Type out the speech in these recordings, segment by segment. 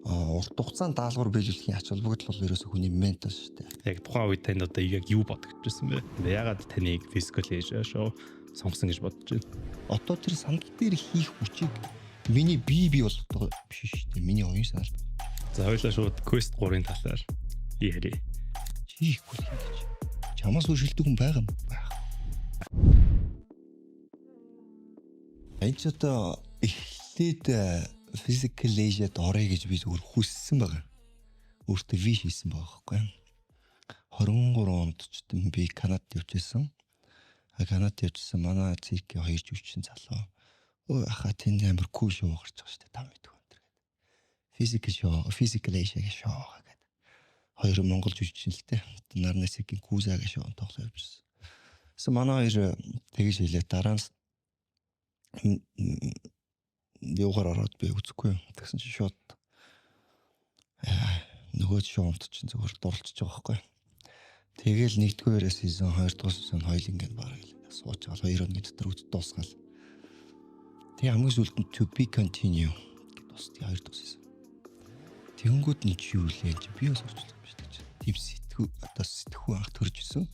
урт хугацаанд даалгавар биелүүлэхийн ач холбогдол бол ерөөсөө хүний ментал шүү дээ. Яг тухайн үед танд одоо яг юу бодож байсан бэ? Яагаад таныг physical leisure шоу сонгосон гэж бодож байна? Одоо тэр сандал дээр хийх хүчийг миний бие болгох биш шүү дээ. Миний оюун санал. За хоёулаа шууд quest 3-ын талаар ярий. Хийхгүй л юм гэж. Чамаас үргэлжлдэг хүн байгаа юм байх. Энд ч одоо эхлээд physical leisure-д орё гэж би зүгээр хүссэн байгаа. Өөртөө виш хийсэн байгаа байхгүй. 23 онд ч би Канадад явчихсан. Канадад явчихсан манай циркийн хоёр жүжигчин залуу. Өө аха тэнд амар кул шоу гарч байгаа шүү дээ. Та мэдгүй энэ гэдэг. Physical leisure гэж шоу гэдэг. Хоёр монгол жүжигчин л дээ. Нарны циркийн Куза гэж шоу тоглож явчихсан. Тэсэн манай хоёр тэгж хэлээ дараа нь юугаар ороод би үзэхгүй. Тэгсэн чинь шууд нөгөө шоунд чинь зөвхөн дурлцж байгаа байхгүй. Тэгэл 1-р сезон 2-р сезон хоёул ингээд бараг сууж байгаа 2 өдрийн дотор үз дуусгаал. Тэгээ хамгийн сүүлд нь to be continue гэдэг тусдаа 2-р сезон. Тэнгүүд нь чи юу лээ чи би бас орчлоо юм шиг тааж. Тим сэтгүү анх төрж исэн.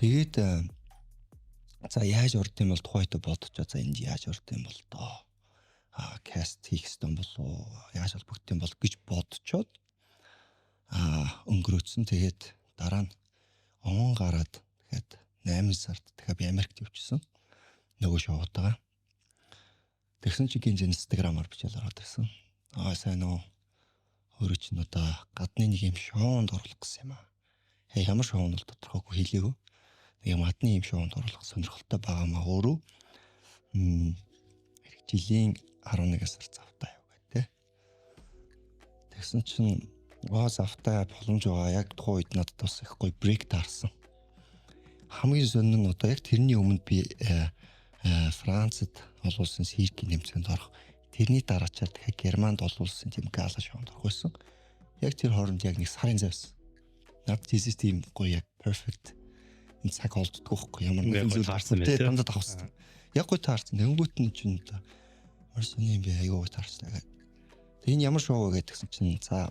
Тэгээд за яаж орд юм бол тухайд бодчихоо за энд яаж орд юм бол доо. Каст хийх юм болоо яаж холбогдох юм бол гэж бодцоод өнгөрөөцсөн. Тэгээд дараа нь он гараад тэгээд 8 сард дахиад Америкт явчихсан. Нөгөө шоутайгаа. Тэгсэн чи гинж Instagram-аар бичээл ороод ирсэн. Сайн уу. Өөрөө чинь одоо гадны нэг юм шоунд оруулах гэсэн юм аа. Ямар шоунд бол тодорхойгүй хэлээгүй. Нэг юм гадны юм шоунд оруулах сонирхолтой байгаамаа өөрөө жилийн 11 сар завтаа яв гэдэг. Тэгсэн чинь завтаа боломж байгаа. Яг тухайн үед надад бас их гоё брейк таарсан. Хамгийн сонин нь одоо яг тэрний өмнө би Францад олуулсан циркийн нэмцээнд орох. Тэрний дараачаар дахиад Германд олуулсан тийм гала шоунд орох байсан. Яг тэр хооронд яг нэг сарын завс. Надад тийм гоё яг perfect энэ цаг олддгоо байхгүй ямар нэгэн зүйл гарсан тий дандаа давхсан. Яг гоё таарсан. Тэнгүүт нь чинь Марсны би аягүй таарсан гэдэг. Тэг энэ ямар шоу вэ гэдгсэн чинь за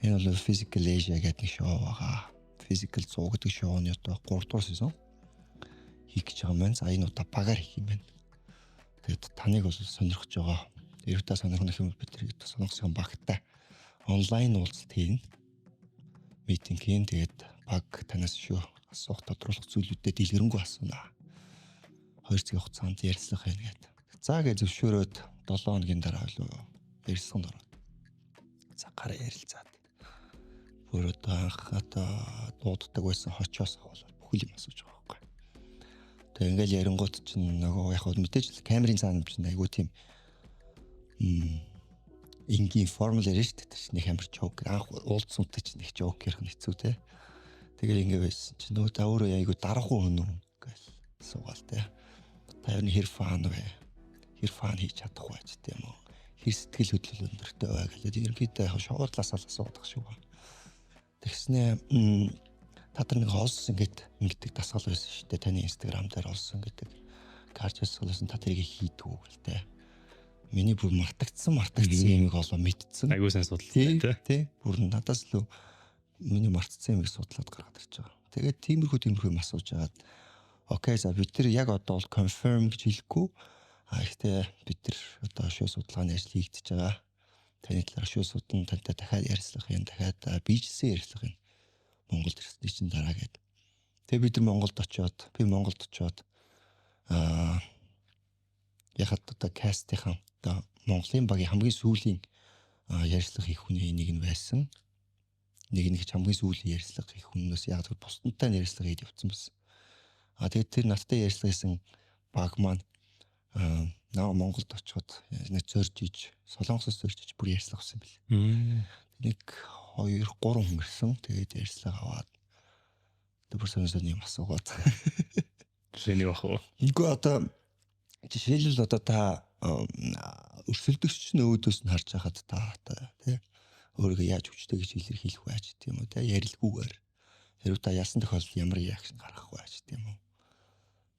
энэ бол physical leisure гэдэг нэг шоу байгаа. Physical 100 гэдэг шоуны одоо 3-р сезон хийх гэж байгаа маань. За энэ удаа багаар хийх юм байна. Тэгэд таныг бол сонирхож байгаа. Ерөөдөө сонирхох юм бид тэрийг сонирхсан багтаа онлайн уулзалт хийн. Митинг хийн. Тэгээд баг танаас шүү асуух тодруулах зүйлүүдэд дэлгэрэнгүй асууна. 2 цагийн хугацаанд ярилцлах юм гэдэг. За гэж зөвшөөрөөд 7 хоногийн дараа л ярилцсан ороод. За гараа ярилцаад. Бүр одоо анх дууддаг байсан хочоос аваад бүхэл юм асууж байгаа байхгүй. Тэгээ ингээл ярингууд чинь нөгөө яг мэдээж л камерын цаана чинь айгуу тийм ингийн формул ярина шүү дээ. Нэг амар жок анх уулзсантай чинь их жок ярих нь хэцүү те. Тэгэл ингээ байсан чинь нөгөө та өөрөө айгуу дарахгүй хүн үү гэж суугаал те. Та юу хэр фан вэ? Хэр фан хийж чадахгүй байж тийм үү? Хэр сэтгэл хөдлөл өндөртэй бай гэдэг. Ерөнхийдөө яг шоурлаас асуудаг шүү. Тэгснэ та нар нэг олсон ингэдэг дасгал байсан шүү дээ. Таны Instagram дээр олсон гэдэг. Карчсуулсан та тэрийг хийдгүү гэл те. Миний бүр мартагдсан юмыг олоо мэдсэн. Айгуу сайн судлаа тий. Бүр надаас л миний мартсан юмыг судлаад гаргаад ирж байгаа. Тэгээд тиймэрхүү юм асууж агаад окей за бид тэр яг одоо бол confirm гэж хэлэхгүй. Гэхдээ бид тэр одоо шоу судалгааны ажил хийгдэж байгаа. Таны талаар шоу судан тантай дахиад ярилцлах юм. Дахиад bijсэн ярилцлах юм. Монголд ирсний чинь дараа гээд. Тэгээ бид нар Монголд очиод яхад одоо кастынхаа одоо Монголын багийн хамгийн сүүлийн ярилцлага хийх хүний нэг нь байсан. Нэг хамгийн сүүлийн ярилцлага хийх хүнээс яг тэр бусдантай ярилцлага хийж явцсан байсан. Тэгээд тэр надтай ярилцлага хийсэн баг маань Монголд очиод нэг зорж иж Солонгосоос зорж иж бүр ярьцлага авсан бэл. Нэг 2 3 хүн ирсэн. Тэгээд ярьцлага аваад тэр сонсон юм асуугаад. Жишээний бах уу? Үгүй одоо жишээлбэл одоо та өрсөлдөгч нөөдөөс нь харж байхад та тий өөрийгөө яаж хүчтэй гэж илэрхийлэх вэ ч тийм үү тий ярилгүйгээр хэрвээ та яасан тохиолдолд ямар реакшн гаргах вэ ч тийм үү.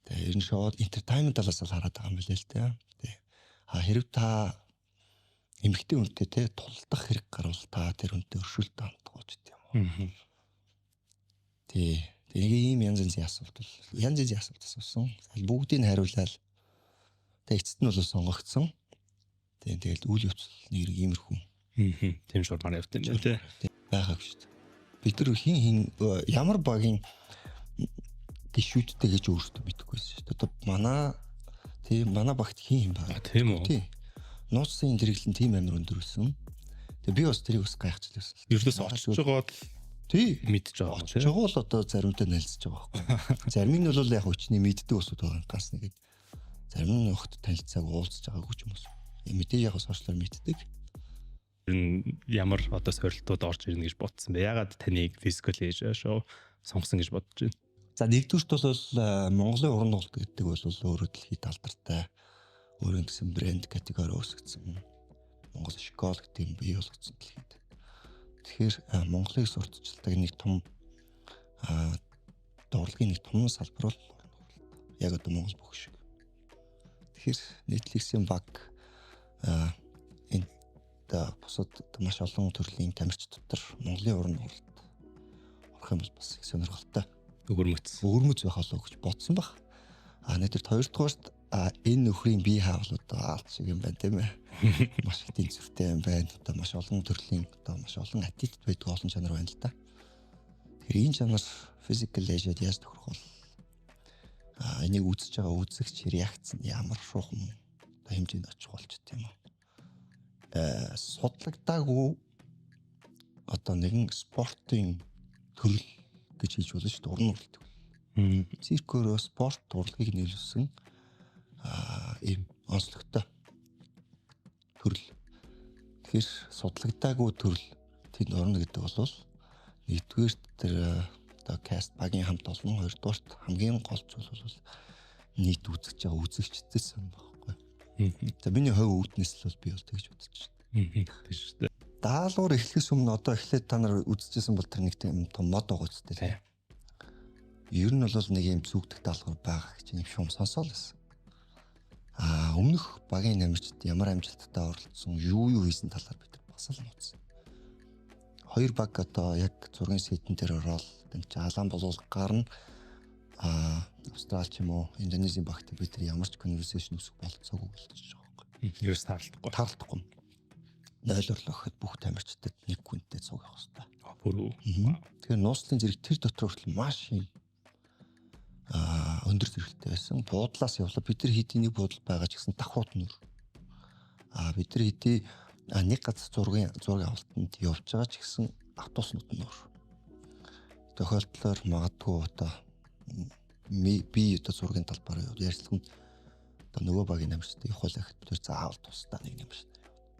Тэгээ ер нь шоуд entertainment талаас нь хараад байгаа юм билээ л дээ. Тий. Хэрвээ та эмэгтэй хүнтэй те тулдах хэрэг гарвал та тэр хүнтэй өршөөлт хандгаж гэдэг юм уу. Тэгээ ийм янз янзын асуулт асуусан. Бүгдийг хариулаад тэг эцэст нь бол сонгогдсон. Тэгэл үйл явц нэг иймэрхүү. Тийм шуурмаар явт юм тий. Байгааг шүү дээ. Бид нар хин ямар багийн гişүүдтэй гэж өөрсдөө мэдэхгүйсэн шүү дээ. Одоо манай багт хин байгаа. Тийм үү. Тий. Нууцын зэрэглэн тийм амар өндөр байсан. Тэгээ би бас тэрийг бас гайхчихлаа. Ердөөс очиж байгаа тий мэдж байгаа очиж байгаа бол одоо заримдаа нэлсэж байгаа байхгүй. Зарим нь бол яг хүчний мэддэг усуд байгаа ганц нэг. Зарим нь огт танилцааг уулзж байгаагүй ч юм уу. Мэдээж яг сошиалар мэддэг. Ямар одоо сорилтууд орж ирнэ гэж бодсон бэ? Ягаад таныг physical age show сонгосон гэж бодож байна? За нэгдүгürt бол Монголын уран нуулт гэдэг бол өөрөө дэлхийд алдартай өөрийн гэсэн брэнд категори үүсгэсэн. Монгол школ гэдэг юм бий болгоцсон дэлхийд. Тэгэхээр Монголыг сурталчилдаг нэг том дурлагын нэг том салбар бол уран нуулт. Яг одоо Монгол бүх шиг. Тэгэхээр Netflix-ийн баг энэ бусад маш олон төрлийн тамирч дотор Монголын уран нуулт орох юм бол бас их сонирхолтой. Өвөрмөц байх болоо гэж бодсон баг. Нэгдүгээр хоёрдугаарт энэ нөхрийн бие хаалууд аалт шиг юм байна тийм ээ. Маш их тэнцвэртэй юм байна. Одоо маш олон төрлийн маш олон attitude байдаг олон чанар байна л да. Тэгэхээр энэ чанар physical age-д яаж тохирох бол энийг үзэж байгаа үзэгч реакц нь ямар шуухан хэмжээнд очих болж тийм үү. Судлагдаагүй одоо нэгэн спортын төрөл гэж хийж болно шүү дээ. Уран нуулт. Циркөөрөө спорт урлагийг нийлүүлсэн ийм онцлогтой төрөл. Тэгэхээр судлагдаагүй төрөл тэнд орно гэдэг бол нэгдүгээр тэр одоо каст багийн хамт олон, хоёрдугаарт хамгийн голч бол нийт үзэж байгаа үзэгчдээс юм багхгүй. За миний хувь үүднээс л би бол тэгж бодож байна. Тийм шүү дээ. Даалгавар эхлэхээс өмнө одоо эхлээд та нар үзчихсэн бол тэр нэг тийм том мод байгаа үстэй. Ер нь бол нэг юм зүгдэх даалгавар байгаа гэж нэг шум сонсоол байсан. Өмнөх багийн намжид ямар амжилттай оролцсон, юу хийсэн талаар бид бас л нууцсан. Хоёр баг одоо яг зургийн сэтэн дээр ороод энэ жалаан боловлгаар нь Австрали ч юм уу, Индонезийн багт бид нар ямар ч conversation үүсэх болцоогүй болчихж байгаа юм. Ерөөс таалдахгүй. 0 орлоход бүх тамирчдад нэг хүнтэй цуг явах хэрэгтэй. Бүрөө. Тэгэхээр нууцлын зэрэг тэр дотор хүртэл маш юм өндөр зэрэгтэй байсан. Буудлаас явлаа. Бид нар хэдийн нэг буудал байгаа ч гэсэн давхууд нүр. Бид нар хэдий нэг гац зургийн авалтанд явж байгаа ч гэсэн автобуснууд нүр. Тохиолдлоор магадгүй одоо би одоо зургийн талбаар ярьцлаганд одоо нөгөө багийн намжтай явах байхад бид заавал тусдаа нэг юм шиг.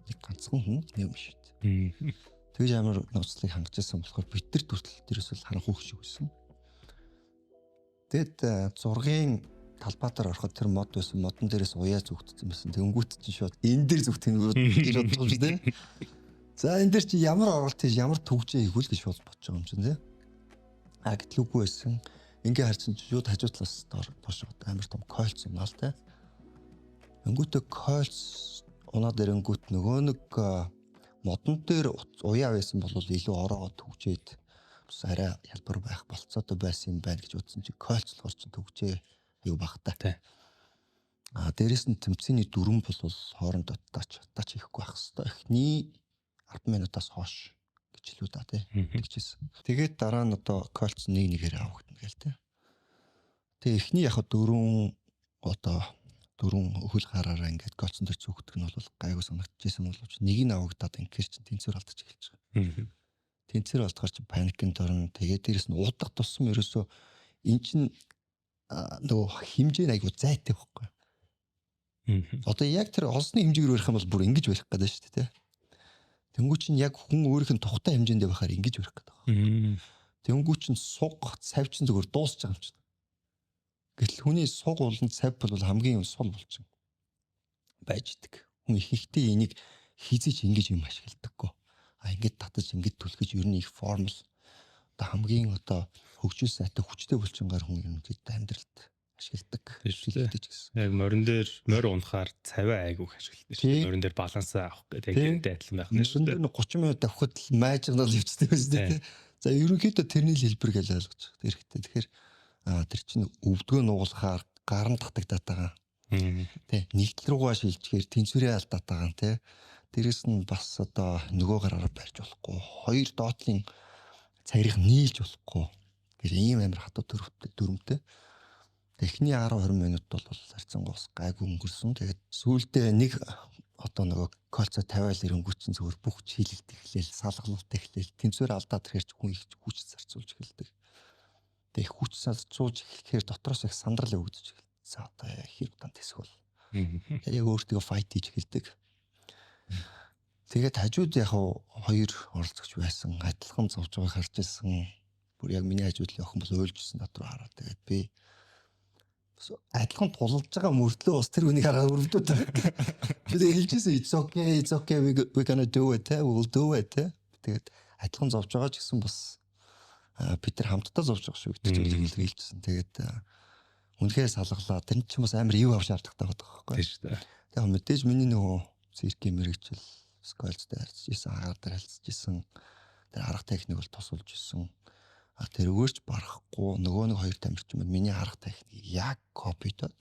Нэг ганцхан хүн юм шиг. Тэгж амар нууцлыг хангажсэн болохоор бид нар төртөл дээрээс л харанхуй шиг байсан. Тэгэд зургийн талбайтаар ороход тэр мод байсан. Модон дээрээс уяа зүгтсэн байсан. Тэнгүүт чинь шууд энэ дээр зүгтэн гэж боддог юм шүү дээ. За энэ дээр чи ямар оролт хийж ямар төгжээ хийгүүл гэж бодож байгаа юм чинь тий. Гэтэл үгүй байсан. Ингээ харчин шууд хажуу талаас доош амар том кольц унаа л тий. Тэнгүүтээ кольц унаад ирэнгүүт нөгөө нэг модон дээр уяа байсан бол илүү ороогоо төгжээд арай хялбар байх болцоотой байсан юм байна гэж утсан чи кольцлохор ч төгжээ аюу багтаа. Дээрэс нь тэмцээний дүрэн бол хоорондоо тач хийхгүй байх хэвээр. Эхний 10 минутаас хойш гэж хэлүү да тий. Тэгчихсэн. Тэгээд дараа нь одоо кольц нэгээр авагдана гээл тий. Тэгээ эхний яг дөрөв өхөл гараараа ингээд кольцон дээр зүгтэх нь бол гайгүй санагдчихсан боловч нэг нь авагдаад ингээд чинь тэнцвэр алдаж эхэлж байгаа. Тэнцвэр алдахаар чи паникнд орно. Тэгээд дээрэс нь уудах тусам ерөөсөө эн чинь нөгөө хэмжээ айгу зайтай байхгүй. Одоо яг тэр олсны хэмжээгээр барих юм бол бүр ингэж барих гэдэг шүү дээ. Тэнгүү чинь яг хүн өөрийнх нь тухтай хэмжээндээ байхаар ингэж барих гэдэг. Тэнгүү чинь суг цавчин зүгээр дуусч байгаа юм чинь. Гэтэл хүний суг болон цав бол хамгийн сул болчихно. Байж идэг. Хүн ихэнхдээ энийг хизээч ингэж юм ашигладаггүй. Ингээд татаж ингээд түлхэж ер нь их формул одоо хамгийн одоо хөгжил сайтай хүчтэй булчингаар хүн юм гээд амьдралд ашигладаг. Тийм шүү дээ. Шилдэг гэсэн. Яг морин дээр морь унахаар цавиа айгүйх ашигладаг шүү. Тийм. Морин дээр балансаа авах гэдэг яг Тийм. гэнтэй адилхан байх нь шүү Мөрөнд дээ. 30 минут авахд л майжнал өвчтэй байсан тийм. За ерөнхийдөө тэрний л хэлбэр гэж ойлгож байгаа хэрэгтэй. Тэгэхээр тэр чинь өвдгөө нугалахаар гарн татагдаад байгаа. Тэ нэгдэл рүүгээ шилжчихээр тэнцвэрээ алдаад байгаа юм те. Дээрэс нь бас одоо нөгөө гараараа барьж болохгүй. Хоёр доотлын царийг нийлж болохгүй. Гэр ийм амар хатуу дүрмтэй. Эхний 10-20 минут бол харьцангуйс гайгүй өнгөрсөн. Тэгээд сүүлдээ нэг одоо нөгөө кольцо тавиал ирэнгүүт чинь зөвхөн бүх чийлэлт эхлээл, салгалт эхлээл, тэнцвэр алдаад ирэхэр хүн их хүч зарцуулж эхэлдэг. Тэгээд хүч зарцуулж эхлэхээр дотроос их сандрал өгдөж эхэлдэг. За одоо хэр удаан тэсгэл. Яг өөртөө файт хийж эхэлдэг. Тэгээд хажууд яг хоёр оролцогч байсан. Адилхан зовж байгааг харж ирсэн. Бүр яг миний хажууд л охин бол уйлжсэн дотроо хараад тэгээд би адилхан тулалж байгаа мөртлөө бас тэр үнийг хараад өрөвдөд байгаа. Би хэлжсэн it's okay we gonna do it we'll do it. Тэгээд адилхан зовж байгаа ч гэсэн бас бид нар хамтдаа зовж байгаа шүү гэдэг ч хэлжсэн. Тэгээд үнэхээр салгалаа. Тэр чинь бас амар юу авах шаардлагатай байгаа байхгүй. Тийм шүү дээ. Яг мэдээж миний нөгөө циркийн мэрэгчл сколцтой харьцаж исэн, агаар дээр харьцаж исэн. Тэр арга техник бол тусалж исэн. Тэргээрч барахгүй нөгөө нэг хоёр тамирчин маань миний арга техникийг яг копидод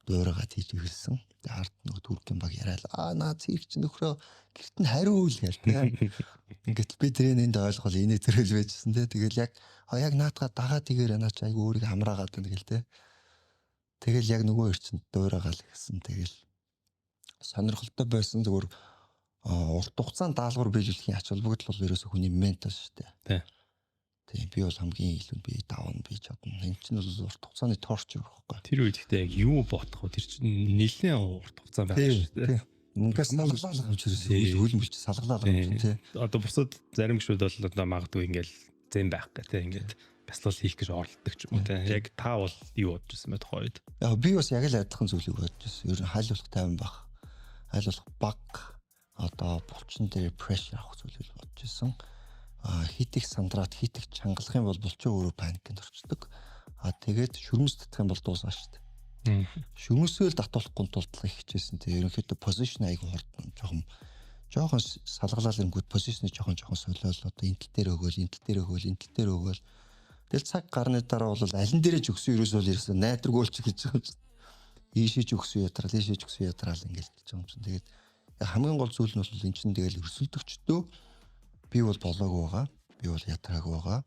дуурайгаад хийж эхэлсэн. Тэгээд ард нөгөө түркийн баг яриад наа циркч нөхрөө гэрт нь хариу үл гээл. Ингээд би тренинг ойлгол инээ төрөл байжсэн те. Тэгэл яг наатга дагаа тийгээр наач айгу өөрийг хамраагаад байна гэл те. Тэгэл яг нөгөө ирчэнд дуурайгаал гэсэн. Тэгэл сонирхолтой байсан зүгээр урт хугацаанд даалгавар биелүүлэхийн ач холбогдол бол ерөөсө хүний ментал шүү дээ. Тийм би бол хамгийн илүү би даван би чадна. Энэ чинь бол урт хугацааны торчер байхгүй. Тэр үед ихтэй яг юу бодох вэ? Тэр чинь нэлээд урт хугацаа байх шүү дээ. Мөнгөс салгалаа авч ирсэн. Үйл мэлч салгалаа авч тий. Одоо бусад зарим гişүүд бол одоо магадгүй ингээл зэн байх гэх тий ингээд бяцлал хийх гэж оролддог ч юм уу тий. Яг та бол юу бодож байсан бэ тухайд? Яг би бас яг л адилхан зүйлийг бодож байсан. Ер нь хайлуулах тайван байх. Хайлуулах баг одоо булчин дээр прешэр авах зүйлийг бодож байсан. Хит их сандраад хит их чангалах юм бол булчин өөрөө паникнд орчдөг. Тэгээд шүрмэс татах юм бол дуусаа шүү дээ. Шүрмэсэл татуулахгүй тулд их хичээсэн. Тэгээ ерөнхийдөө позишн айгу хордно. Жохон салгалал ирэнгүүт позишны жохон солиол одоо энтэл дээр өгөөл. Тэгэл цаг гарны дараа бол алин дээрээ ч өгсөн ерөөсөө ерөөсөө найдваргуулч гэж байгаа юм чинь. Ийшээч өгсөн ятраал ингээл гэж байгаа юм чинь. Тэгээд хамгийн гол зүйл нь бол эн чинь тэгэл өрсөлдөгчдөө би бол болоогүй байгаа. Би бол ятраагүй байгаа.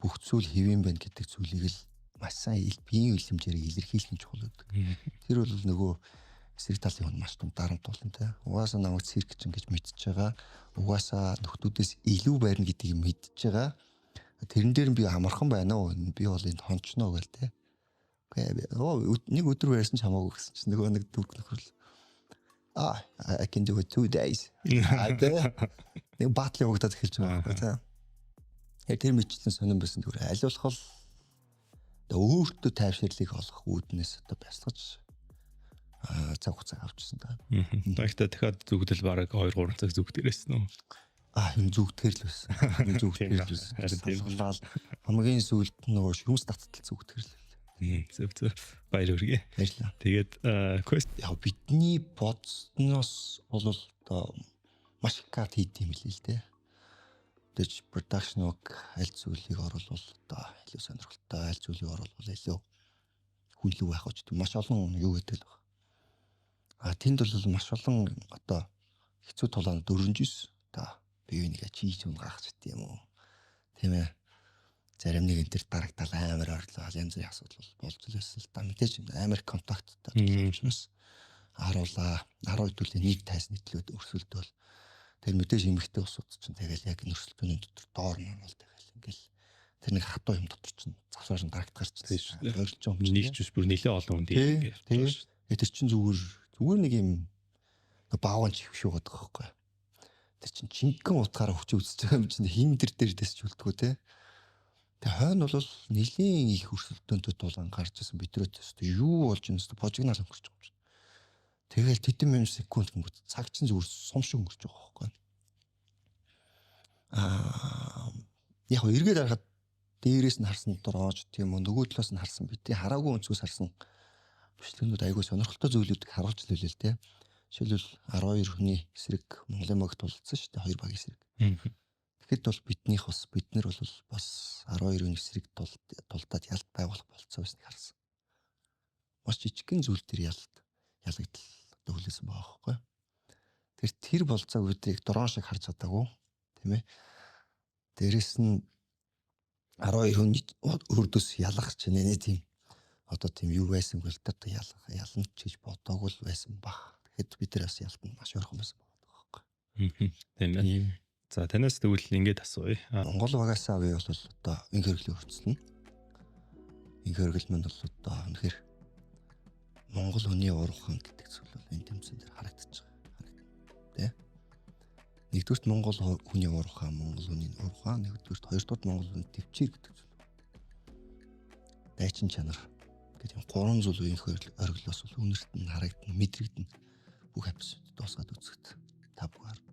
Бүх зүйл хэвэн байна гэдэг зүйлийг л маш сайн биеийн үлэмжээр илэрхийлэх нь чухал гэдэг. Тэр бол нөгөө эсрэг талын хүн маш том дарамт болно те. Угаасаа намайг цирк чинь гэж мэдчихэж байгаа. Угаасаа нөхдүүдээс илүү байрна гэдгийг мэдчихэж байгаа. Тэрэн дээр би амархан байна уу? Би бол энд хончноо гэл те. Нэг өдөр байсан ч хамаагүй гэсэн чинь нөгөө нэг дүрг нөхрөл. I can do it 2 days. Нэг батл явагдаад эхэлж байгаа байхгүй тий. Яг тэр мэтлэн сонирн байсан зүгээр аль болох өөртөө тайвширлыг олох үүднээс одоо бясалгаж цаг хугацаа авчихсан та. Тэгтээ дахиад зүгдэл бараг 2-3 цаг зүгдэрсэн үү? Энэ зүгтгэр л байсан. Энэ зүгтгэр л байсан. Хамгийн сүүлд нөгөө шүмс таттал зүгтгэр л. Зөв баяр хүргэе. Баярлалаа. Тэгээд quest яг бидний бодсноос бол одоо маш их карт хийдэм билээ л дээ. Тэгж production work аль зүйлийг оруулбал одоо илүү сонирхолтой, аль зүйлийг оруулбал илүү хүнлэг байх гэж маш олон юу гэдэг л байна. Тэнд бол маш олон одоо хэцүү тулаанд дөрөнжис та бие нэгэ чийж унгаах ч гэдэг юм уу. Тийм ээ. Зарим нэг энэ төр дарагдал амар орлоо янз бүрийн асуудал болж лээсэн л та мэдээж амар контакттай учраас харуулаа 10 хэдүүлээ нийт тайс нийтлүүд өрсөлдөөл тэр мэдээж эмэгтэй усууд чинь тэгэл яг нөрсөлтөний дотор доор нь бол тэгэл ингээл тэр нэг хатуу юм дотор чинь завсаар нь дарагдах чинь ойрлж юм чинь нэг ч биш бүр нэлээ олон хүн тийм тэр чинь зүгээр нэг юм бааван чих шүү гэдэг байхгүй тэр чинь чингэн утгаараа хүч үзэж байгаа юм чинь хин тэр дээр дэсч үлдгүү те тэг хойно бол нэлийн их өрсөлдөөнтэй дулаан гарч ирсэн бидрөөс юу болж юм бэ божигнал өнгөрч байгаа юм. Тэгэл тэдэн минут секунд өнгөт цаг чинь зүгээр сум шиг өнгөрч байгаа байхгүй. Яг эргээд харахад дээрээс нь харсан дороож тийм үү нөгөө талаас нь харсан бидний хараагүй өнцгөөс харсан бичлэгнүүд айгүй сонирхолтой зүйлүүдийг харуулж лээ л дээ. Жишээлбэл 12 хүний эсрэг Монголын багт тулцсан шүү дээ. 2 багийн эсрэг. Тэгэхэд бол бид нар бол бас 12-ын эсрэг тулдаад ялт байгуулах болцоо байсныг харсан. Маш жижигхэн зүйл төр ялагдал өглөөсөн байгаа байхгүй. Тэр болцоог үдийг дрон шиг харж чадаагүй тийм ээ. Дээрэс нь 12 хүний өрдөөс ялах ч нэ тийм одоо тийм юу байсан бол тэр ялна ч гэж бодоогүй л байсан баг. Тэгэхэд бид нар бас ялтанд маш ойрхон байсан байгаа байхгүй. Тийм ээ. За танаас тэгвэл ингэж асууя. Монгол багаас авъя бол одоо инх хэрэглээ өрцөлнө. Инх хэрэглэл манд бол одоо үнэхээр Монгол хүний уруухан гэдэг зүйл бол энэ тэмцэн дээр харагдаж байгаа. Тэ? Нэгдүгürt Монгол хүний уруухан, Монгол хүний уруухан, нэгдүгürt хоёрдугаар Монгол хүний төвчээр гэдэг зүйл. Дайчин чанар гэдэг юм 3 зүйл инх хэрэглээс бол үнэрт нь харагдана, мэдрэгдэн бүх эпизод дуусгаад үзэгд. Та бүхэн.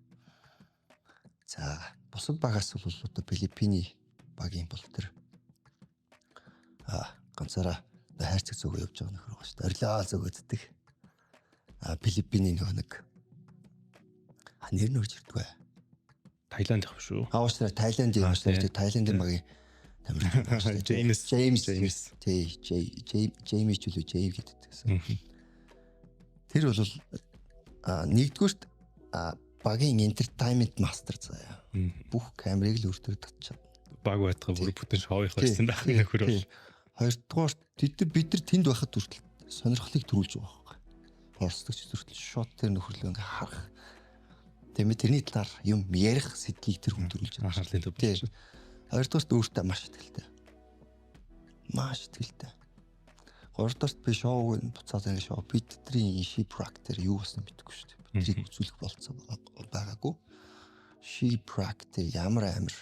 За, бусад багаас бол одоо Филиппиний багийн бол тэр ганцаараа хайрцаг зүгөө явж байгаа нөхөр байгаа шүү дээ. Орилоо зүгөөддөг. Филиппиний нэг нэр нь үрж ирдгүй. Таиланд их шүү. Уушраа Таиланд юм шүү дээ. Таиландын багийн тамирчин. Джеймс чүлүү Джейм гэдэг гэсэн. Тэр бол нэгдүгürt багийн entertainment master заяа. Бүх камерыг л өөртөө татчихад. Баг байтгаа бүр бүтэн шоу хийсэн байх нөхөр бол. Хоёрдугаар бид нар тэнд байхад хүртэл сонирхлыг төрүүлж байгаа байхгүй. Орсдогч хүртэл шот тэр нөхөрлөө ингээ харах. Тэгмээ тэрний талаар юм ярих сэтлийг тэр хүн төрүүлж байгаа. Анхаарлын төв байна. Хоёрдугаарт өөртөө маш ихтэй. Маш ихтэй. Гуравдугаарт би шоуг буцаад ингэ шоу бидний shipwreck дээр юу болсон мэдэхгүй шүү дээ. Бидрийг үзүүлэх болцоо байгаагүй. Shipwreck дээр ямар амир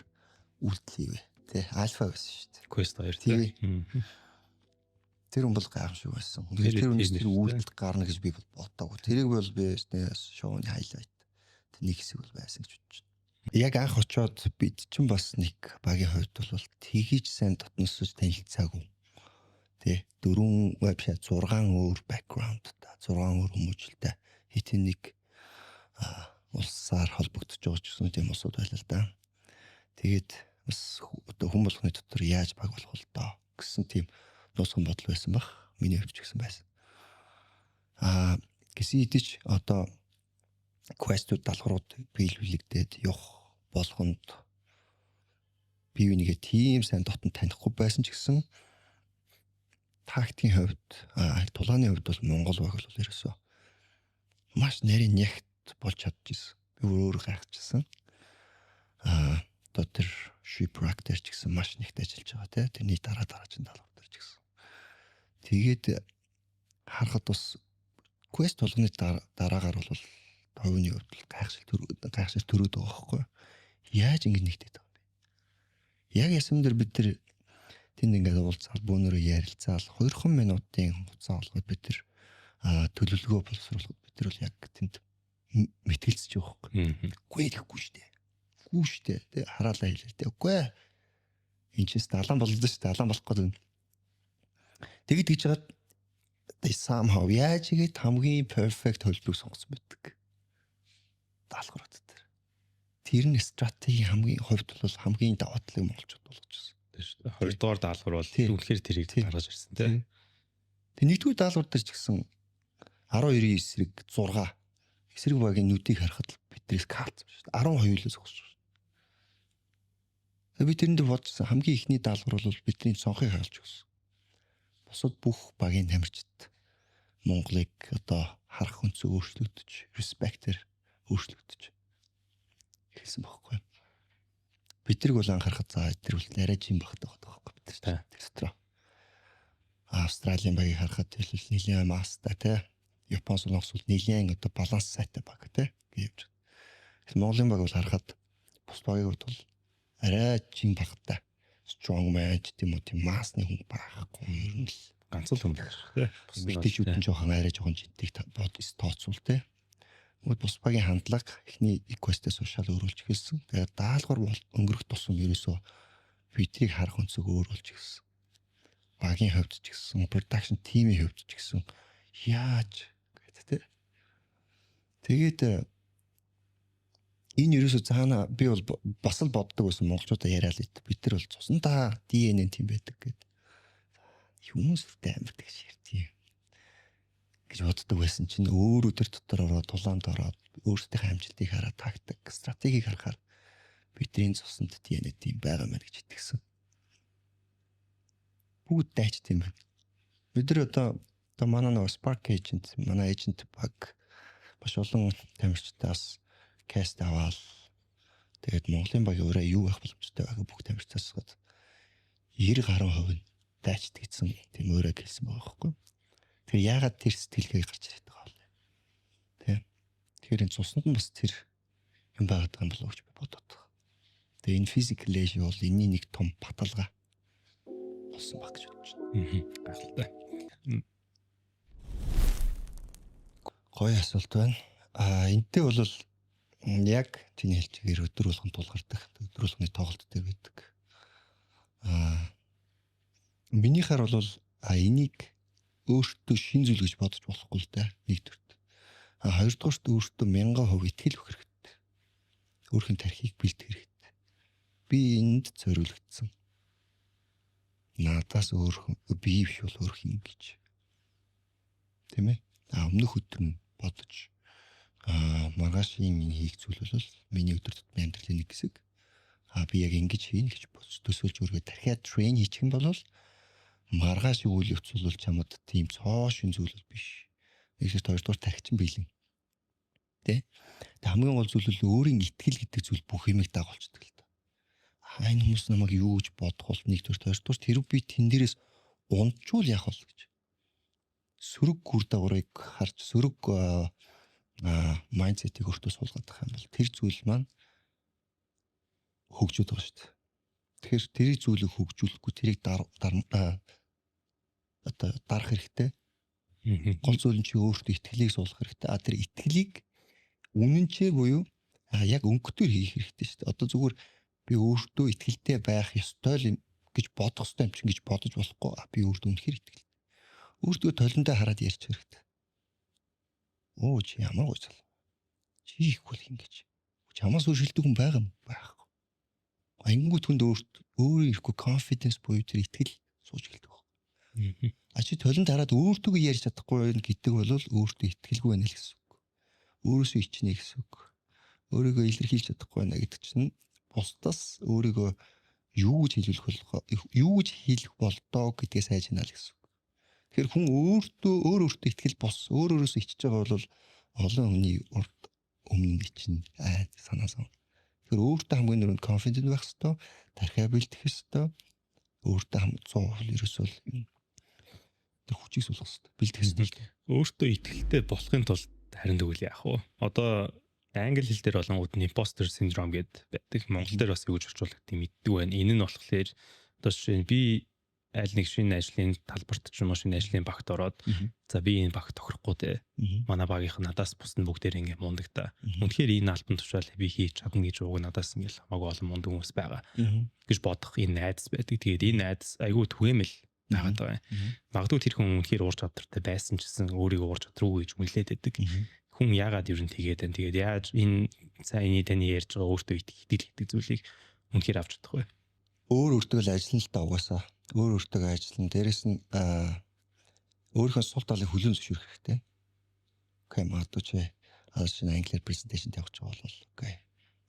үйлдэл вэ? Тэ альфа байсан шүү дээ. Quest 2 тийм. Тэр хүн бол гайхамшиг байсан. Тэр үнээс тэр үйлдэл гарна гэж би бодоогүй. Тэрийг бол би шоуны хайлайт. Тэр нэг хэсэг бол байсан гэж бодож байна. Яг анх очиод бид чинь бас нэг багийн хувьд бол тгийж сайн дотносож танилцаагүй. Тэ 4 вебсайт 6 өөр бэкграунд 6 өөр хүмүүжлтэй хитэн нэг улсаар холбогдож байгаа ч гэсэн тийм улсууд байлаа л да. Тэгээд бас одоо хүн болгоны дотор яаж баг болох вэ доо гэсэн тийм нуусган бодол байсан баг. Миний хувьд ч гэсэн байсан. Гэсэн идэж одоо квестүүд даалгаврууд биелүүлэгдээд явах болгонд бие бинийгээ тийм сайн дотн танихгүй байсан ч гэсэн тактикийн хувьд тулааны хувьд бол Монгол баг бол ерөөсөө маш нарийн нягт болж чадчихсан. Би өөр гайхажсэн. Одоо тэр shipwreck дээр ч гэсэн маш нэгт ажиллаж байгаа те. Тэрний дараагийн даалгавар дээр ч гэсэн. Тэгээд харахад бас quest болгоны дараагаар бол товны хувьд гайхшил төрөөд байгаа байхгүй. Яаж ингэж нэгтээд байгаа юм бэ? Яг ясам дээр бид тэр тэнд ингээд уулзаад бөөнөрөө ярилцаал 2 минутын хугацаа олгоод бид тэр төлөвлөгөө боловсруулахад бид тэр бол яг тэнд мэтгэлцэж байгаа байхгүй. Үгүй ихгүй шүү дээ. Үгүй шүү дээ. Тэ хараалаа хэлээ тэ. Үгүй. Энд чинь далаан боллоо шүү дээ. Далаан болох гэдэг. Тэгэд гэж хагаад somehow яаж игээд хамгийн perfect хөлбөрийг сонгосон байдаг. Даалгаврууд дээр. Тэр нь стратеги хамгийн хувьд бол хамгийн даваа талыг монголчууд болгож байсан. Хоёрдугаар даалгавар бол үнэхээр тэрийг гаргаж ирсэн тийм. Тэг нэгдүгээр даалгавар дээр ч гэсэн 12-ийн эсрэг 6 эсрэг багийн нүдийг харахад бидрээс картсан шүү дээ. 12-өөс зогсож шүү. Би тэрэнд бодсон хамгийн ихний даалгавар бол бидний цонхыг хаалж өгсөн. Бусад бүх багийн тамирчид Монголыг одоо харах өнцөг өөрчлөгдөж, респектээр өөрчлөгдөж хэлсэн байхгүй. Бид нар бол анхаарахад за тэр бол арай жим багтаа байхгүй бид нар тэр дотор. Австралийн багийг харахад хэлбэл нэлийн маста те. Япон солонгос бол нэлийн одоо баланс сайтай баг те гэж. Монголын баг бол харахад бус багийн хувьд бол арай жим багтаа strong man тийм үү тийм масны хүн байхгүй ер нь л ганц л хүн те. Мэдээчүүд нь жоохон арай жоохон жинтийг тооцвол те. Мод бус багийн хандлага эхний quest-ээс ушаал өөрүүлж эхэлсэн. Тэгээд даалгавар өнгөрөх тусам ерөөсөө Бидрийг харах өнцөг өөр болж гисэн. Багийн хувьд ч гэсэн, production team-ийн хувьд ч гэсэн яаж гэдэг тэ. Тэгээд энэ ерөөсө цаана би бол бас л боддог байсан монголчуудаа яриад л бид нар бол цусандаа DNA тийм байдаг гэдэг. Хүмүүстэй амар тэгш ярьдیں۔ гэж боддог байсан чинь өөр өдөр дотор ороод тулаанд ороод өөрсдийнхээ амжилтыг хараад тактик, стратегийг харахаар бидний цуснд DNA тийм байгаа мэн гэж итгэсэн. Бүгд дайч тийм байна. Бид нар одоо манай нэг Spark agent, манай agent баг маш олон тамирчдаас каст аваад тэгээд Монголын багийн өөрөө юу байх боломжтой байгааг бүх тамирчдаас 90% нь дайчд гэсэн тийм өөрөө хэлсэн байгаа байхгүй. Тэр яагаад тэр сэтгэлгээ гарч ирээд байгаа вэ? Тэ. Тэгэхээр энэ цуснд нь бас тэр юм байгаад байгаа юм болов уу гэж би бодод байгаа. Тэгээ энэ physical age бол энэний нэг том баталгаа болсон баг гэж бодож байна. Гайхалтай. Гоё асуулт байна. Энтэй бол яг чиний хэлчихээр өдөр болгон тулгардаг, өдөр болгоны тоглолт дээр байдаг. Минийхаар бол энийг өөртөө шин зүйл гэж бодож болохгүй л дээ. Нэгдүгürt. Хоёрдугаарт өөртөө 1000% итгэл өгөх хэрэгтэй. Өөрхийн тархийг бэлтгэх хэрэгтэй. Би энд зориулагдсан. Надаас өөр би биш бол өөр хин гэж. Тийм ээ. Өмнөх өдөр нь бодож маргаашийн миний хийх зүйл бол миний өдөр тутмын амьдралын нэг хэсэг. Би яг ингэж хийнэ гэж бодож төсөөлж өөргөө дахиад трейн хийчих юм бол маргааш үйл явц бол чамд тийм цоо шин зүйл биш. Нэгээс хоёрдугаар тархичин биелэн. Тэ? Тэг хамгийн гол зүйл бол өөрийн итгэл гэдэг зүйл бүх юмыг дагуулчихдаг л та. Энэ хүмүүс намайг юу гэж бодох бол нэгдүгээр хоёрдугаар тэр би тэн дээрээс унчвал яах вэ гэж. Сөрөг гүр дагаврыг харж сөрөг майндсетийг өөртөө суулгах юм бол тэр зүйл маань хөгжөөд байгаа шүү дээ. Тэгэхээр тэрийг зүйлийг хөгжүүлэхгүй тэрийг дарах хэрэгтэй. Гол зүйл нь чи өөртөө итгэлийг суулгах хэрэгтэй. Тэр итгэлийг үнэнчээ буюу яг өнгөтөр хийх хэрэгтэй шүү дээ. Одоо зүгээр би өөртөө итгэлтэй байх ёстой л гэж бодох ёстой юм чинь гэж бодож болохгүй. Би өөртөө үнэхээр итгэлтэй. Өөртөө толондоо хараад ярьж хэрэгтэй. Оо чи ямар гоё цал. Чи ихгүй л ингэж. Чамаас өөр шилдэг хүн байгаа юм байхгүй. Ангууд хүнд өөрөө ихгүй confidence буюу тэр итгэл сууж гэлдэг. Чи толонд хараад өөртөө ярьж чадахгүй гэдэг бол өөртөө итгэлгүй байна л гэсэн үг. Өөрөөсөө ичнэ гэсэн үг. Өөрийгөө илэрхийлж чадахгүй байна гэдэг чинь бусдаас өөрийгөө юу гэж хэлэх болдоо гэдгээ сайж хийнэ л гэсэн үг. Тэгэхээр хүн өөртөө итгэл бос өөрөөсөө ичж байгаа бол олон хүний урд өмнө ичнэ санаасаа. Тэгэхээр өөртөө хамгийн түрүүнд confident байх хэрэгтэй, тархиа бэлтгэх хэрэгтэй. Өөртөө 100% ерөөсөө тэр хүчийг суулгах хэрэгтэй, бэлтгэх хэрэгтэй. Өөртөө итгэлтэй болохын тулд харин тэгвэл яах вэ? Одоо англи хэл дээр болонгууд imposter syndrome гэдэг байдаг. Монгол дээр бас юу гэж орчуулдаг тийм мэддэг байна. Энэ нь болохоор одоо жишээ нь би аль нэг шинэ ажлын талбарт ч юм уу шинэ ажлын багт ороод за би энэ багт тохирохгүй те. Манай багийнх надаас бус нь бүгдээр ингэ мундаг та. Үнэхээр энэ альбом тушаал би хийж чадна гэж ууг надаас ингээл хамаагүй олон мундаг хүмүүс байгаа гэж бодох энэ найдас байдаг. Тэгээд энэ найдас айгүй түгээмэл байгаад байгаа. Магадгүй тэр хүн үнэхээр уур чадвартай байсан ч гэсэн өөрийгөө уур чадваргүй гэж хүлээд байдаг. Хүн яагаад ер нь тэгээд байна. Тэгээд яаж энэ сайн таны ярьж байгаа өөртөө итгэл гэдэг зүйлийг үнэхээр авч чадах вэ? Өөртөө л ажиллана л та угаасаа. Өөртөө ажиллана. Дээрэс нь өөрийнхөө сул талыг хүлээн зөвшөөрөх хэрэгтэй. Окей, магадгүй чи шинэ англиар презентацийн тавьж байгаа бол окей.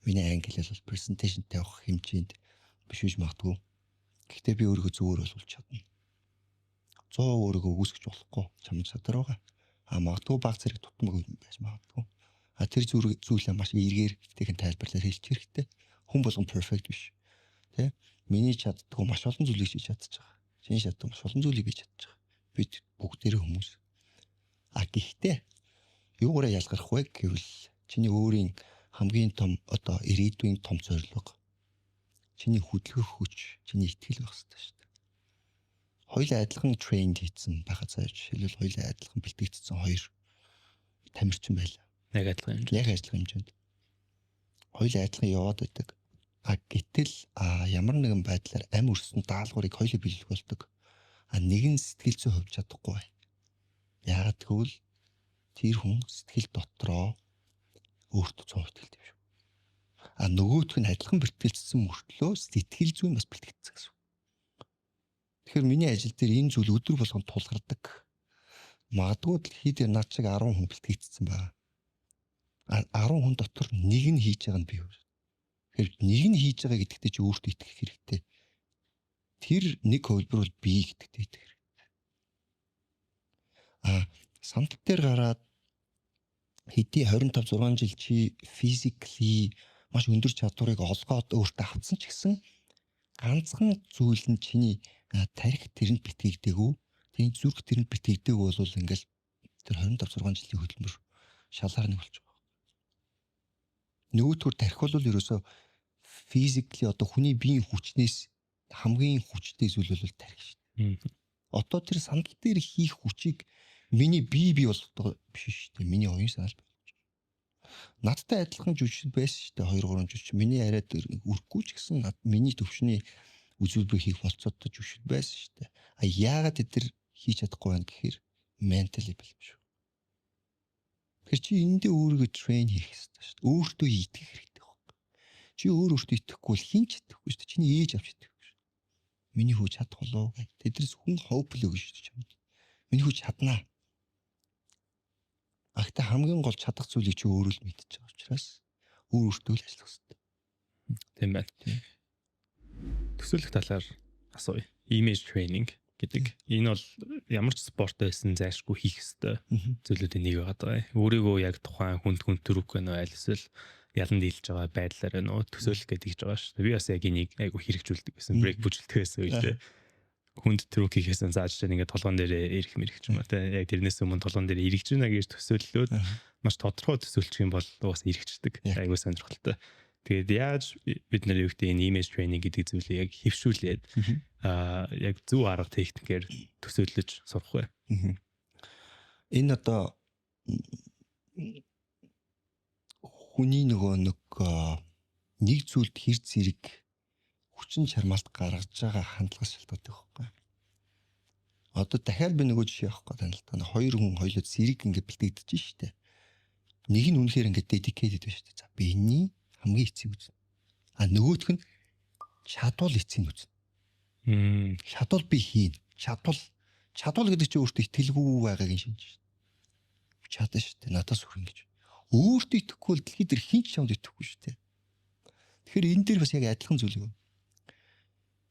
Миний англи бол презентацийн тавих хэмжээнд биш үж магадгүй. Гэхдээ би өөрийгөө зөвөр болгож чадна. 100 өөрийгөө үүсгэж болохгүй чамд чадвар байгаа. Магадгүй баг зэрэг тутмаг байж магадгүй. Тэр зүйлээ маш эргээр ихтэйхэн тайлбарлаад хэлчих хэрэгтэй. Хүн болгон перфект биш. Тэ? Миний чаддгүй маш олон зүйлийг хийж чадчих. Чиний чаддаг маш олон зүйлийг хийж чадчих. Бид бүгдээрээ хүмүүс. Гэхдээ юугаараа ялгарх вэ гэвэл чиний өөрийн хамгийн том одоо ирээдүйн том зорилго чиний хөдөлгөх хүч, чиний итгэл байх хэрэгтэй шүү дээ. Хоёулаа адилхан трейнд хийсэн байхад цааш жишээлбэл хоёулаа адилхан бэлтгэгдсэн хоёр тамирчин байлаа. Яг адилхан хэмжээнд. Хоёулаа адилхан яваад байдаг. Гэтэл ямар нэгэн байдлаар ам өрсөн даалгаврыг хоёулаа биелүүлэх болдог. Нэг нь сэтгэл зүй хувьд чадахгүй бай. Яагаад гэвэл тэр хүн сэтгэл дотроо өөртөө 100% итгэлтэй юм шүү. Нөгөөх нь адилхан бэлтгэлцсэн мөртлөө сэтгэл зүй нь бас бэлтгэгдсэн гэсэн. Тэгэхээр миний ажил дээр энэ зүйл өдөр болгон тулгардаг. Магадгүй дэлхий дээр над шиг 10 хүн бэлтгэгдсэн байна. 10 хүн дотор нэг нь хийж байгаа нь би. Тэгэхээр нэг нь хийж байгаа гэдэгтээ чи өөртөө итгэх хэрэгтэй. Тэр нэг хувилбар бол би гэдэгтээ итгэх хэрэгтэй. Сандал дээр гараад хэдий 25 6 жил чи physically маш өндөр чадварыг олгоод өөртөө авсан ч гэсэн ганцхан зүйл нь чиний тарих тэрэнд битгэгдээгүй, тийм зүрх тэрэнд битгэгдээгүй бол ингээл тэр 25 6 жилийн хөдөлмөр шалгаар нэг болж байгаа. Нөгөөтгөр тарих бол ерөөсөө physically одоо хүний биеийн хүчнээс хамгийн хүчтэй зүйл бол тарих шүү дээ. Одоо тэр сандал дээр хийх хүчийг миний бие болгох биш шүү дээ. Миний оюун санаа л болж байна. Надтай адилхан жүжигчд байсан шүү дээ. 2 3 жүжигч. Миний арайд өрөхгүй ч гэсэн миний төвшний үзүүлбэр хийх болцоотой жүжигчд байсан шүү дээ. Яагаад тэд хийж чадахгүй байна гэхээр mentally бэлэн шүү. Тэгэхээр чи эндээ өөрийгөө train хийх хэрэгтэй шүү дээ. Өөртөө итгэх хэрэгтэй байна. Чи өөртөө итгэхгүй бол хин ч итгэхгүй шүү дээ. Чиний ээж авч итгэхгүй шүү. Миний хүү чадах болов гэх. Тэдэрс хүн hopeful гэж шүү дээ. Миний хүү чаднаа. Ахта хамгийн гол чадах зүйлийг чи өөрөө л мэдчихэж байгаа учраас өөртөө л ажиллах хэрэгтэй. Тийм байна. Төсөөлөх талаар асууя. Image training гэдэг. Энэ бол ямар ч спорт байсан зайлшгүй хийх ёстой зүйлүүдийн нэг байгаа. Өөрийгөө яг тухайн хүнд төрөх гэнэ аль эсвэл ялан дийлж байгаа байдлаар нөө төсөөлөх гэдэг хийж байгаа шүү дээ. Би бас яг энийг айгу хэрэгжүүлдэг гэсэн. Брейк бүжгэлдэг байсан үедээ. Хүнд төрөх хийхээсэн зааж чад ингээд толгоон дээр ирэх мэрэх ч юм уу те. Яг тэрнээс өмнө толгоон дээр ирэх чинь гэж төсөөллөөд маш тодорхой төсөөлчих юм бол уус иргэждэг. Айгу сонирхолтой. Тэгээд яаж бид нар юу гэдэг энэ image training гэдэг зүйлийг яг хөвшүүлээд яг зөв арга техникээр төсөөлж сурах вэ? Энэ одоо хүний нэг зүйлд хэр зэрэг хүчин чармаалт гаргаж байгаа хандлагаас шалтгаалдаг байхгүй. Одоо дахиад би нөгөө жишээ авах гэдэг нь л та хоёр хүн хоёулаа зэрэг ингээд бэлтгэж штэ. Нэг нь үнэхээр ингээд dedicated байна штэ. За би энэний хамгийн эцэг үзнэ. Нөгөөх нь чадвал эцэг үзнэ. Чадвал би хийн. Чадвал гэдэг чинь өөртөө итгэлгүй байгааг нь шинж штэ. Чадна штэ. Надаас хүрэн гэж. Өөртөө итгэхгүй бол дэлхий дээр хин ч чамд итгэхгүй штэ. Тэгэхээр энэ дээр бас яг адилхан зүйл юм.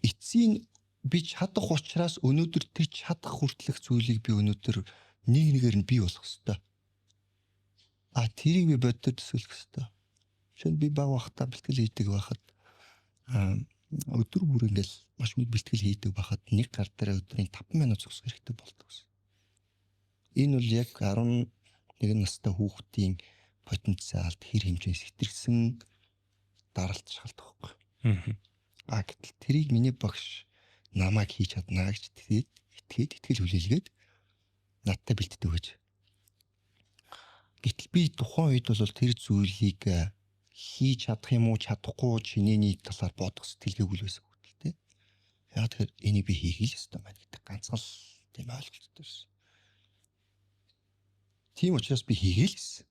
Эцсийн би чадах учраас өнөөдөр тэр чадах хүртэлх зүйлийг би өнөөдөр нэгээр нь бий болгох ёстой. Тэрийг би боддог төсөөлөх ёстой. Жишээ нь би баг бахта бэлтгэл хийдэг байхад өдөр бүр ингээл маш их бэлтгэл хийдэг байхад нэг гар дээр өдрийн 5 минут зогсох хэрэгтэй болдог гэсэн. Энэ бол яг 11 настай хүүхдийн потенциалд хэр хэмжээс хэтэрсэн даралт шалтгаалдаг байхгүй. Гэтэл тэрийг миний багш намайг хийж чадна гэж итгэл хүлээлгээд надтай бэлддэг гэж. Гэтэл би тухайн үед бол тэр зүйлийг хийж чадах юм уу чадахгүй чинээний талаар бодох сэтгэлгээгүй л байсан хөтөл тээ. Яг тэгэхээр энийг би хийх л ёстой байна гэдэг ганцхан л тийм ойлголттой байсан. Тийм учраас би хийгээл гэсэн.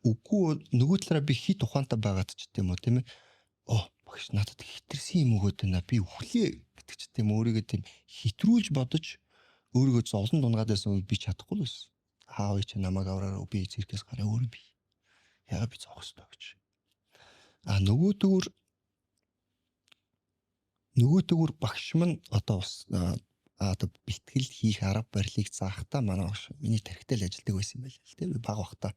Үгүй нөгөө талаараа би хит ухаантай байгаад ч тийм үү тийм ээ. Багш надад хитрсэн юм өгөөд байна. Би хүлээ гэдэг ч тийм өөрийгөө тийм хитрүүлж бодож өөрийгөө зовлон дунгаад байсан би чадахгүй л байсан. Аав чи намайг авраараа би циркээс гараа өөрөө би. Яагаад би зовх ёстой гэж. Нөгөөдөгөр багш мань одоо бас одоо бэлтгэл хийх арга барилыг заахтаа манай багш миний тархитай л ажилладаг байсан юм байл л тийм баг бахта.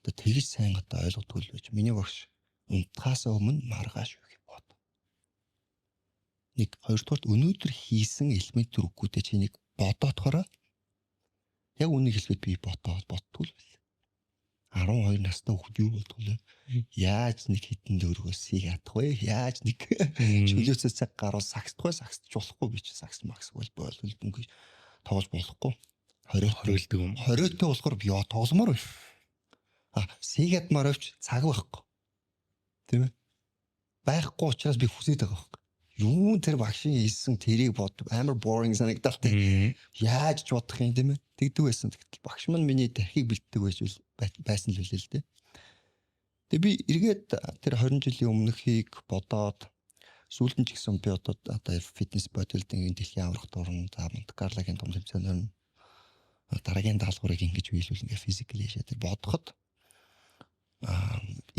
Одоо тэгж сайн одоо ойлгодгүй л байж. Миний багш унтахаас өмнө маргааш юу гэх бод. Нэг хоёрдугаар өнөөдөр хийсэн элемент төрөггүйтэй чи нэг бодоодохороо яг үнийг хэлгээд би бодтгүй л байл. 12 настай хүүхд юу болдгоо яаж нэг хитэн дөргөөсийг ядах вэ? Яаж нэг чөлөөцөө цаг гаруул сагсдахгүй сагсдж болохгүй би чи сагс макс бол ингээд тоглож болохгүй. 20-өлдөг юм. 20-тэй болохоор би тогломоор байна. Сигадмаар авч цаг байхгүй. Тийм ээ. байхгүй учраас би хүсээд байгаа байхгүй. Юу тэр багшийн хийсэн тэрийг бод амар boring санагдал тэ. Яаж ч бодох юм тийм ээ. Тэгдэг байсан. Тэгтэл багш маань миний тархийг бэлддэг байсан л үлээ л дээ. Тэгээ би эргээд тэр 20 жилийн өмнөхийг бодоод сүүлд нь ч гэсэн би одоо фитнес бодибилдингийн дэлхийн аврагт орно. За Монте Карлогийн том тэмцээнээр дараагийн даалгаврыг ингэж биелүүл ингээ физикли шийдэл бодоход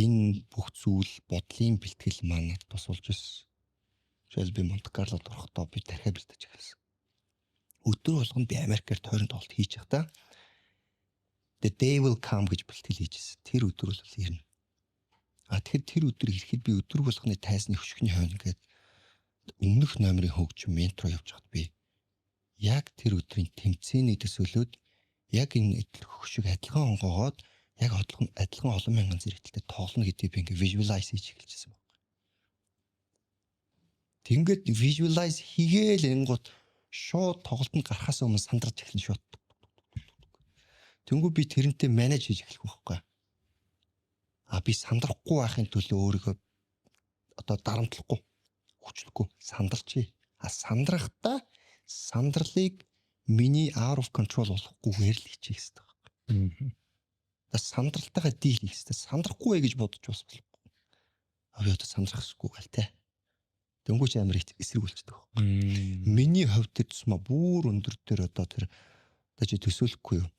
энэ бүх зүйл бодлын бэлтгэл маань тусалж ирсэн. Жишээл би Монте Карлод орохдоо би тархиа бэлдэж эхэлсэн. Өдөр болгоно би Америкээр тойрон тоглолт хийж явахдаа the day will come гэж бэлтгэл хийжсэн. Тэр өдөр бол ирнэ. Тэгэхээр тэр өдөр ирэхэд би өдөр болгоны тайзны хөшгөний хойно гээд өмнөх номерын хөгжим ментор явж хад би яг тэр өдрийн тэмцээний төсөөлөд яг энэ хөшиг адилхан онгоогоод яг адилхан олон мянган зэрэгтэй тоглоно гэдгийг би ингээ visualize хийж эхэлчихсэн байна. Ингээд visualize хийгээл энгууд шууд тоглолтод гарахаас өмнө сандарч эхэлнэ шууд. Тэнгүү би тэрнтэй менеж хийж эхлэх байхгүй. Би сандрахгүй байхын төлөө өөрийгөө одоо дарамтлахгүй, хүчлэхгүй сандарчээ. Сандрахтаа сандралыг миний out of control болохгүйгээр л хийчих хэрэгтэй байхгүй. Сандралтайгаа дийл хийх хэрэгтэй. Сандрахгүй гэж бодож бас болохгүй. Би одоо сандрахгүй гал те. Дөнгөж амар эсрэгүүлчихдэг байхгүй. Миний хувьд тэр тусмаа бүр өндөр дээр одоо тэр төсөөлөхгүй юу.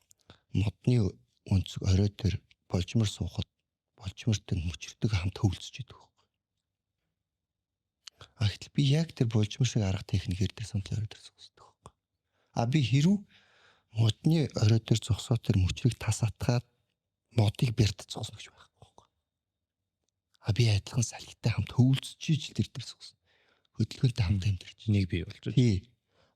Модны өнцөг орой дээр болжмор суухад болжмортой мөчрдөг хамт хөвлөсөж идэг байхгүй. Гэтэл би яг тэр болжмор шиг арга техникээр тэр сандлаар дээр зогсдог байхгүй. Би хэрв модны орой дээр зогсоо тэр мөчрийг тас атгаад модыг бэрт зогсно гэж байхгүй байхгүй. Би адилхан салхитай хамт хөвлөсөж ижил тэр зогсно. Хөдөлгөөнтэй хамт амьдарч нэг бий болж байна. Тий.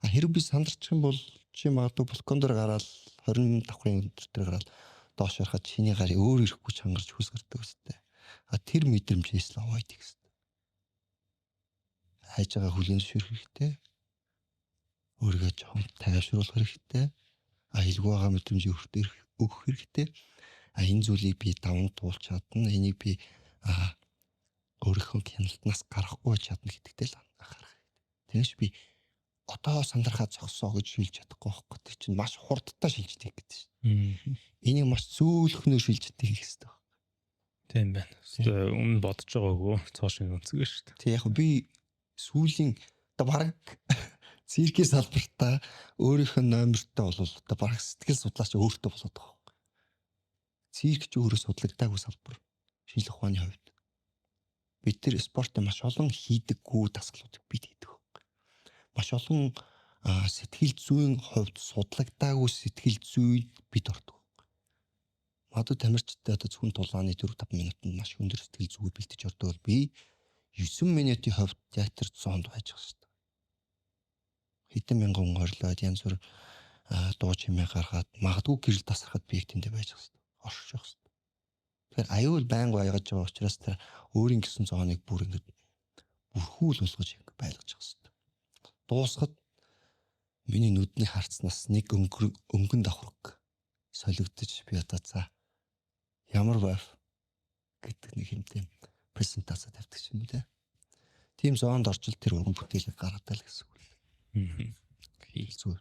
Хэрэг би сандарчих юм бол чи магадгүй балкон дээр гараад 20 давхрын өндөр дээр гараад доош харахад чиний гарыг өөр ирэхгүй чангарч хүс гардаг өстэй. Тэр мэдрэмжээс л аваад их өстэй. Хайж байгаа хүлийн зөвшөөрөх хэрэгтэй. Өөрийгөө жоохон тайвшруулах хэрэгтэй. Хэлгүй байгаа мэдрэмжийг өгөх хэрэгтэй. Энэ зүйлийг би даван туулж чадна. Энийг би өөрийнхөө хяналтнаас гарахгүй чадна гэдэгтэй л анхаарах хэрэгтэй. Тэрнээс би одоо сандрахаа зогсоо гэж шилж чадахгүй байхгүй. Тэр чинь маш хурдтай шилждэг гэдэг чинь. Энийг маш зөөлхнөөр шилж чаддаг хэрэгтэй. Тийм байна. Өмнө бодож байгаагүй цоошин өнцгөө шүү дээ. Тэг яг би сүүлийн одоо баг циркийн салбартаа өөрийнхөө номертой бол одоо баг сэтгэл судлаач өөртөө болоод байгаа байхгүй. Цирк ч өөрөө судлагдаагүй салбар. Шинжлэх ухааны хувьд. Бид тэр спортод маш олон хийдэггүй дасгалуудыг бид хийдэг. Маш олон сэтгэл зүйн хувьд судлагдаагүй сэтгэл зүйд бид ордог. Магадгүй тамирчтай одоо зөвхөн тулгааны 4-5 минутанд маш өндөр сэтгэл зүгээр бэлтэж ордог бол би 9 минутын хувьд театр зоонд байж байгаа шүү дээ. Хэдэн мянган орлоод янз бүр дуу чимээ гаргаад магадгүй гэрэл тасрахад би тэндээ байж байгаа шүү дээ. Оршиж байгаа шүү дээ. Тэгэхээр аюул байнга байгаад байгаа учраас тэр өөрийн гэсэн зооныг бүр ингэж бүрхүүл болгож ингэ байлгаж байгаа шүү дээ. Дуусахад миний нүдний харцнаас нэг өнгөн давхраг солигдож би одоо за ямар байв гэдэг нэг хэмтэй презентац тавьдаг юм те. Тийм зоонд орчил тэр уран бүтээлийг гаргадаг л гэсэн үг. Хийх зүйл.